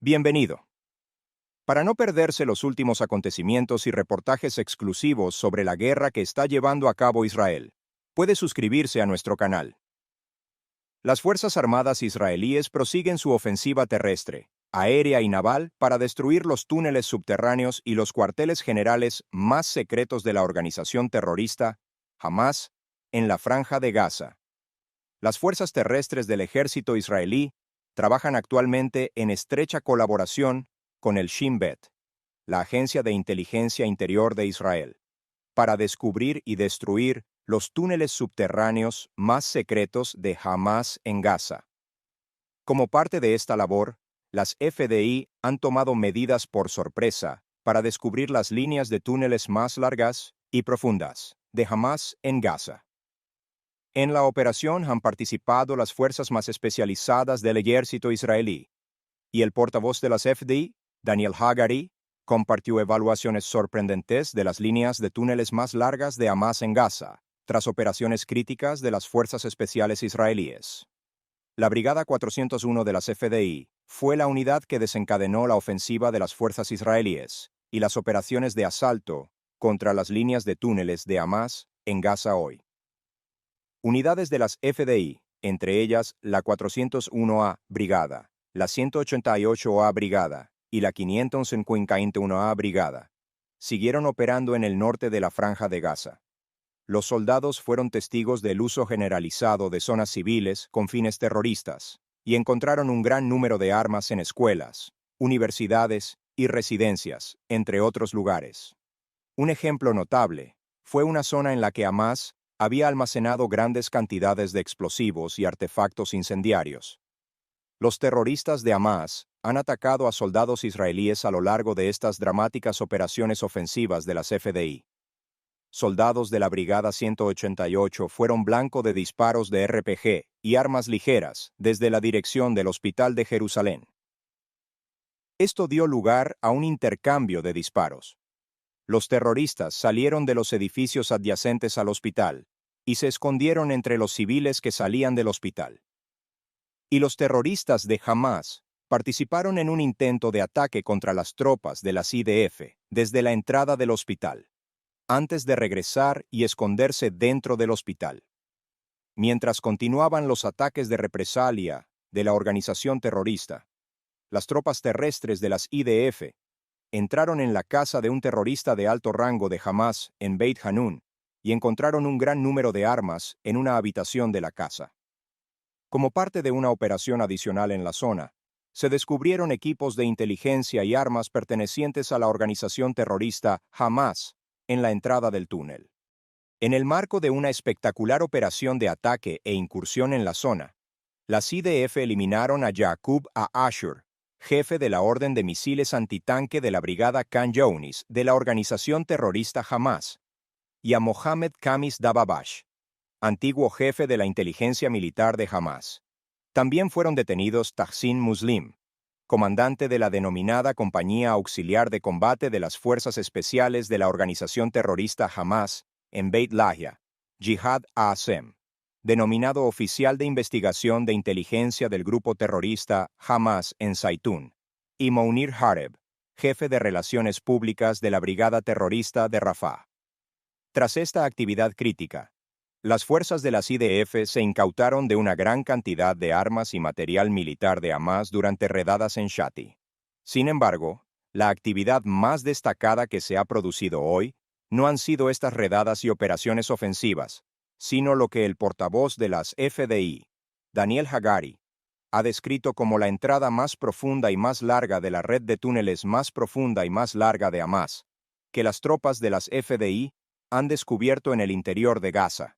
Bienvenido. Para no perderse los últimos acontecimientos y reportajes exclusivos sobre la guerra que está llevando a cabo Israel, puede suscribirse a nuestro canal. Las Fuerzas Armadas israelíes prosiguen su ofensiva terrestre, aérea y naval para destruir los túneles subterráneos y los cuarteles generales más secretos de la organización terrorista, Hamás, en la Franja de Gaza. Las fuerzas terrestres del ejército israelí trabajan actualmente en estrecha colaboración con el Shin Bet, la Agencia de Inteligencia Interior de Israel, para descubrir y destruir los túneles subterráneos más secretos de Hamás en Gaza. Como parte de esta labor, las FDI han tomado medidas por sorpresa para descubrir las líneas de túneles más largas y profundas de Hamás en Gaza. En la operación han participado las fuerzas más especializadas del ejército israelí, y el portavoz de las FDI, Daniel Hagari, compartió evaluaciones sorprendentes de las líneas de túneles más largas de Hamás en Gaza, tras operaciones críticas de las fuerzas especiales israelíes. La Brigada 401 de las FDI fue la unidad que desencadenó la ofensiva de las fuerzas israelíes y las operaciones de asalto contra las líneas de túneles de Hamás en Gaza hoy. Unidades de las FDI, entre ellas la 401A Brigada, la 188A Brigada y la 551A Brigada, siguieron operando en el norte de la Franja de Gaza. Los soldados fueron testigos del uso generalizado de zonas civiles con fines terroristas y encontraron un gran número de armas en escuelas, universidades y residencias, entre otros lugares. Un ejemplo notable fue una zona en la que Hamás había almacenado grandes cantidades de explosivos y artefactos incendiarios. Los terroristas de Hamás han atacado a soldados israelíes a lo largo de estas dramáticas operaciones ofensivas de las FDI. Soldados de la Brigada 188 fueron blanco de disparos de RPG y armas ligeras desde la dirección del Hospital de Jerusalén. Esto dio lugar a un intercambio de disparos. Los terroristas salieron de los edificios adyacentes al hospital y se escondieron entre los civiles que salían del hospital. Y los terroristas de Hamás participaron en un intento de ataque contra las tropas de las IDF desde la entrada del hospital, antes de regresar y esconderse dentro del hospital. Mientras continuaban los ataques de represalia de la organización terrorista, las tropas terrestres de las IDF entraron en la casa de un terrorista de alto rango de Hamás en Beit Hanun y encontraron un gran número de armas en una habitación de la casa. Como parte de una operación adicional en la zona, se descubrieron equipos de inteligencia y armas pertenecientes a la organización terrorista Hamás en la entrada del túnel. En el marco de una espectacular operación de ataque e incursión en la zona, las IDF eliminaron a Yaqub a-Ashur, jefe de la Orden de Misiles Antitanque de la Brigada Khan Younis de la organización terrorista Hamás, y a Mohammed Khamis Dababash, antiguo jefe de la inteligencia militar de Hamás. También fueron detenidos Tahsin Muslim, comandante de la denominada Compañía Auxiliar de Combate de las Fuerzas Especiales de la organización terrorista Hamás en Beit Lahia, Jihad Aasem, denominado oficial de investigación de inteligencia del grupo terrorista Hamás en Zaitún, y Mounir Hareb, jefe de relaciones públicas de la brigada terrorista de Rafah. Tras esta actividad crítica, las fuerzas de las IDF se incautaron de una gran cantidad de armas y material militar de Hamás durante redadas en Shati. Sin embargo, la actividad más destacada que se ha producido hoy no han sido estas redadas y operaciones ofensivas, sino lo que el portavoz de las FDI, Daniel Hagari, ha descrito como la entrada más profunda y más larga de la red de túneles más profunda y más larga de Hamás, que las tropas de las FDI han descubierto en el interior de Gaza.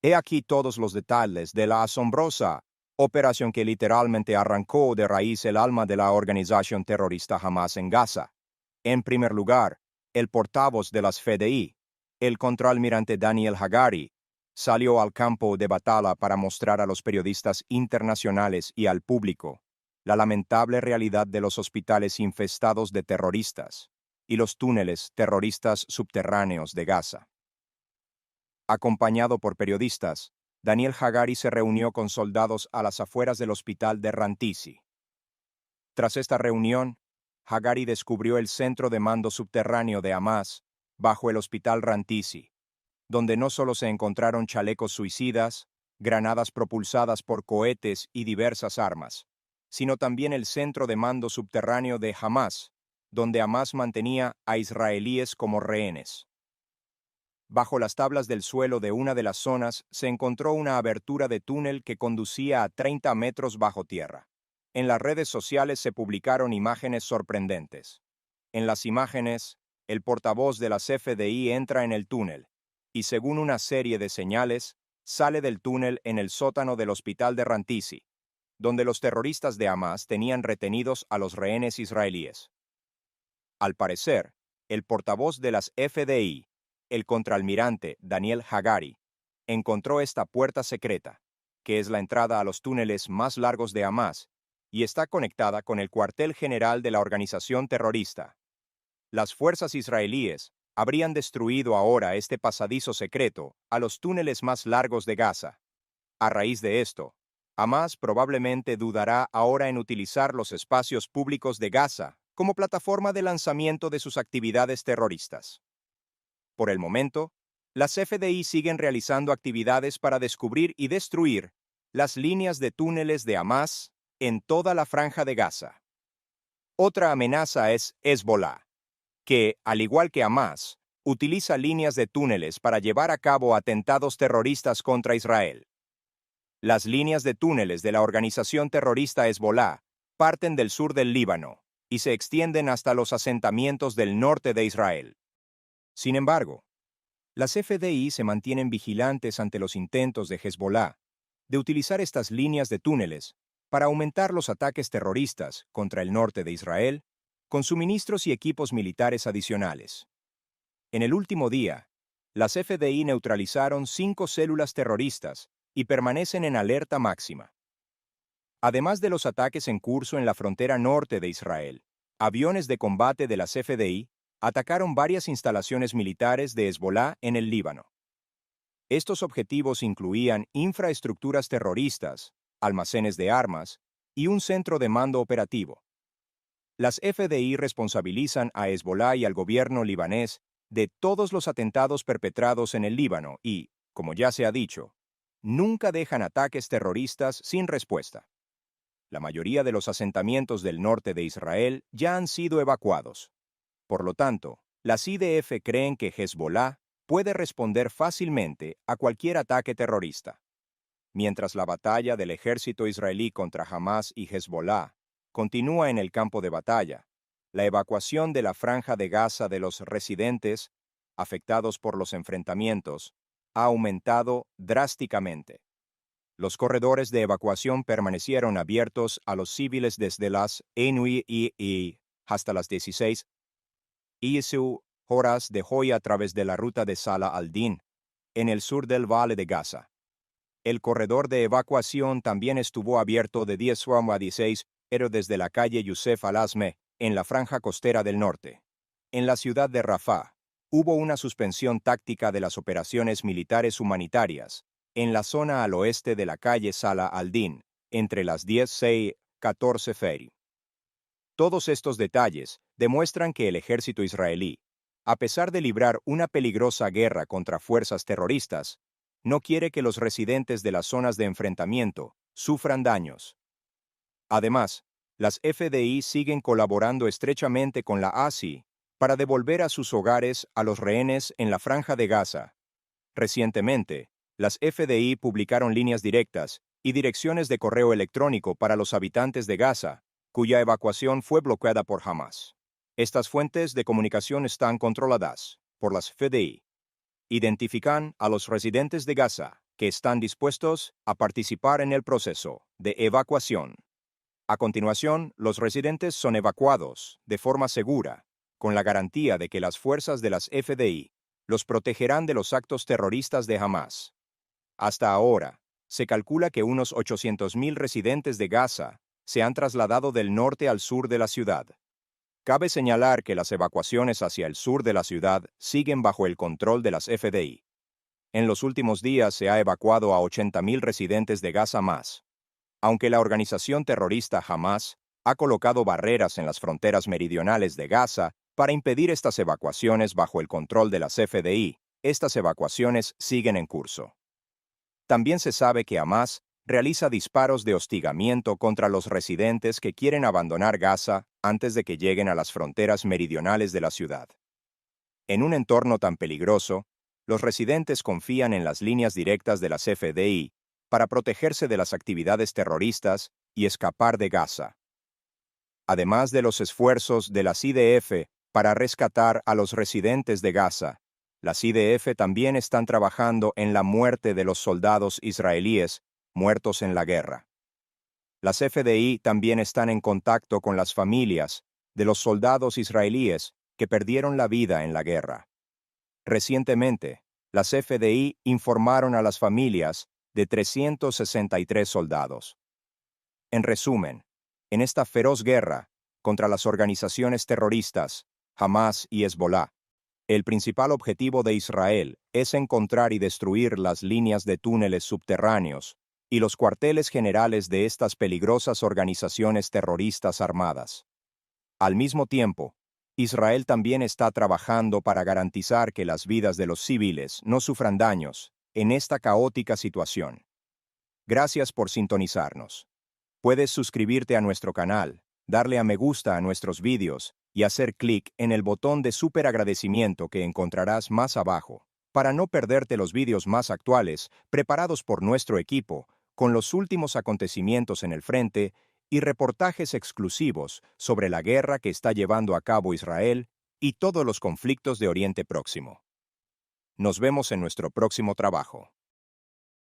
He aquí todos los detalles de la asombrosa operación que literalmente arrancó de raíz el alma de la organización terrorista Hamás en Gaza. En primer lugar, el portavoz de las FDI, el contraalmirante Daniel Hagari, salió al campo de batalla para mostrar a los periodistas internacionales y al público la lamentable realidad de los hospitales infestados de terroristas y los túneles terroristas subterráneos de Gaza. Acompañado por periodistas, Daniel Hagari se reunió con soldados a las afueras del hospital de Rantisi. Tras esta reunión, Hagari descubrió el centro de mando subterráneo de Hamás, bajo el hospital Rantisi, donde no solo se encontraron chalecos suicidas, granadas propulsadas por cohetes y diversas armas, sino también el centro de mando subterráneo de Hamás, donde Hamás mantenía a israelíes como rehenes. Bajo las tablas del suelo de una de las zonas se encontró una abertura de túnel que conducía a 30 metros bajo tierra. En las redes sociales se publicaron imágenes sorprendentes. En las imágenes, el portavoz de las FDI entra en el túnel y, según una serie de señales, sale del túnel en el sótano del hospital de Rantisi, donde los terroristas de Hamás tenían retenidos a los rehenes israelíes. Al parecer, el portavoz de las FDI, el contraalmirante Daniel Hagari, encontró esta puerta secreta, que es la entrada a los túneles más largos de Hamás, y está conectada con el cuartel general de la organización terrorista. Las fuerzas israelíes habrían destruido ahora este pasadizo secreto a los túneles más largos de Gaza. A raíz de esto, Hamás probablemente dudará ahora en utilizar los espacios públicos de Gaza como plataforma de lanzamiento de sus actividades terroristas. Por el momento, las FDI siguen realizando actividades para descubrir y destruir las líneas de túneles de Hamás en toda la franja de Gaza. Otra amenaza es Hezbollah, que, al igual que Hamás, utiliza líneas de túneles para llevar a cabo atentados terroristas contra Israel. Las líneas de túneles de la organización terrorista Hezbollah parten del sur del Líbano y se extienden hasta los asentamientos del norte de Israel. Sin embargo, las FDI se mantienen vigilantes ante los intentos de Hezbollah de utilizar estas líneas de túneles para aumentar los ataques terroristas contra el norte de Israel con suministros y equipos militares adicionales. En el último día, las FDI neutralizaron 5 células terroristas y permanecen en alerta máxima. Además de los ataques en curso en la frontera norte de Israel, aviones de combate de las FDI atacaron varias instalaciones militares de Hezbollah en el Líbano. Estos objetivos incluían infraestructuras terroristas, almacenes de armas y un centro de mando operativo. Las FDI responsabilizan a Hezbollah y al gobierno libanés de todos los atentados perpetrados en el Líbano y, como ya se ha dicho, nunca dejan ataques terroristas sin respuesta. La mayoría de los asentamientos del norte de Israel ya han sido evacuados. Por lo tanto, las IDF creen que Hezbollah puede responder fácilmente a cualquier ataque terrorista. Mientras la batalla del ejército israelí contra Hamás y Hezbollah continúa en el campo de batalla, la evacuación de la franja de Gaza de los residentes afectados por los enfrentamientos ha aumentado drásticamente. Los corredores de evacuación permanecieron abiertos a los civiles desde las 9 y hasta las 16 horas de hoy a través de la ruta de Salah al-Din, en el sur del Valle de Gaza. El corredor de evacuación también estuvo abierto de 10 a 16, pero desde la calle Yusef al-Azme, en la franja costera del norte. En la ciudad de Rafah, hubo una suspensión táctica de las operaciones militares humanitarias, en la zona al oeste de la calle Salah al-Din, entre las 10 y 14 Feri. Todos estos detalles demuestran que el ejército israelí, a pesar de librar una peligrosa guerra contra fuerzas terroristas, no quiere que los residentes de las zonas de enfrentamiento sufran daños. Además, las FDI siguen colaborando estrechamente con la ASI para devolver a sus hogares a los rehenes en la franja de Gaza. Recientemente, las FDI publicaron líneas directas y direcciones de correo electrónico para los habitantes de Gaza, cuya evacuación fue bloqueada por Hamás. Estas fuentes de comunicación están controladas por las FDI. Identifican a los residentes de Gaza que están dispuestos a participar en el proceso de evacuación. A continuación, los residentes son evacuados de forma segura, con la garantía de que las fuerzas de las FDI los protegerán de los actos terroristas de Hamás. Hasta ahora, se calcula que unos 800.000 residentes de Gaza se han trasladado del norte al sur de la ciudad. Cabe señalar que las evacuaciones hacia el sur de la ciudad siguen bajo el control de las FDI. En los últimos días se ha evacuado a 80.000 residentes de Gaza más, aunque la organización terrorista Hamás ha colocado barreras en las fronteras meridionales de Gaza para impedir estas evacuaciones bajo el control de las FDI. Estas evacuaciones siguen en curso. También se sabe que Hamás realiza disparos de hostigamiento contra los residentes que quieren abandonar Gaza antes de que lleguen a las fronteras meridionales de la ciudad. En un entorno tan peligroso, los residentes confían en las líneas directas de las FDI para protegerse de las actividades terroristas y escapar de Gaza. Además de los esfuerzos de las IDF para rescatar a los residentes de Gaza, las IDF también están trabajando en la muerte de los soldados israelíes muertos en la guerra. Las FDI también están en contacto con las familias de los soldados israelíes que perdieron la vida en la guerra. Recientemente, las FDI informaron a las familias de 363 soldados. En resumen, en esta feroz guerra contra las organizaciones terroristas, Hamás y Hezbolá, el principal objetivo de Israel es encontrar y destruir las líneas de túneles subterráneos y los cuarteles generales de estas peligrosas organizaciones terroristas armadas. Al mismo tiempo, Israel también está trabajando para garantizar que las vidas de los civiles no sufran daños en esta caótica situación. Gracias por sintonizarnos. Puedes suscribirte a nuestro canal, darle a me gusta a nuestros vídeos y hacer clic en el botón de súper agradecimiento que encontrarás más abajo, para no perderte los vídeos más actuales preparados por nuestro equipo, con los últimos acontecimientos en el frente y reportajes exclusivos sobre la guerra que está llevando a cabo Israel y todos los conflictos de Oriente Próximo. Nos vemos en nuestro próximo trabajo.